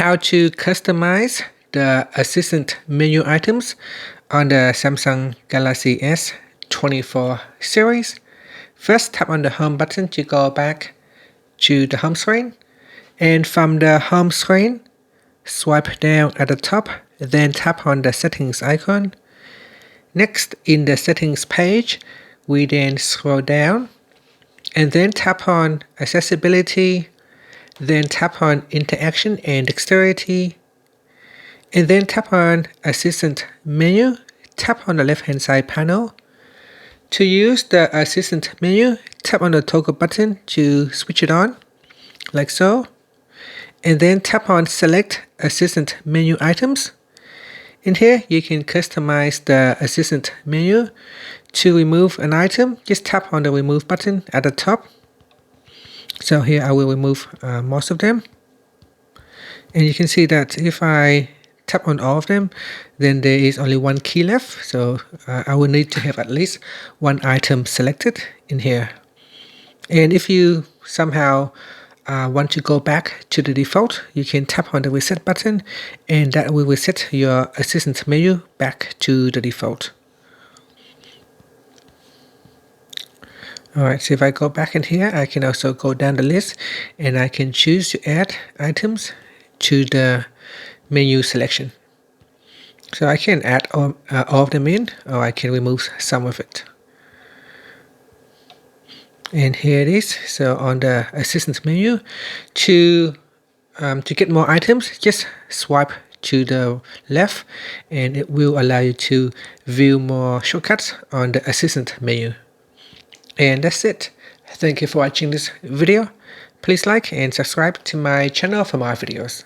how to customize the assistant menu items on the Samsung Galaxy S24 series. First, tap on the home button to go back to the home screen, and from the home screen, swipe down at the top, then tap on the settings icon. Next, in the settings page, we then scroll down and then tap on accessibility, then tap on interaction and dexterity, and then tap on assistant menu. Tap on the left hand side panel. To use the assistant menu, tap on the toggle button to switch it on, like so, and then tap on select assistant menu items. In here, you can customize the assistant menu. To remove an item, just tap on the remove button at the top. So here I will remove most of them. And you can see that if I tap on all of them, then there is only one key left. So I will need to have at least one item selected in here. And if you somehow want to go back to the default, you can tap on the reset button, and that will reset your assistant menu back to the default. Alright, so if I go back in here, I can also go down the list and I can choose to add items to the menu selection. So I can add all of them in, or I can remove some of it. And here it is. So on the assistant menu, to get more items, just swipe to the left and it will allow you to view more shortcuts on the assistant menu. And that's it. Thank you for watching this video. Please like and subscribe to my channel for more videos.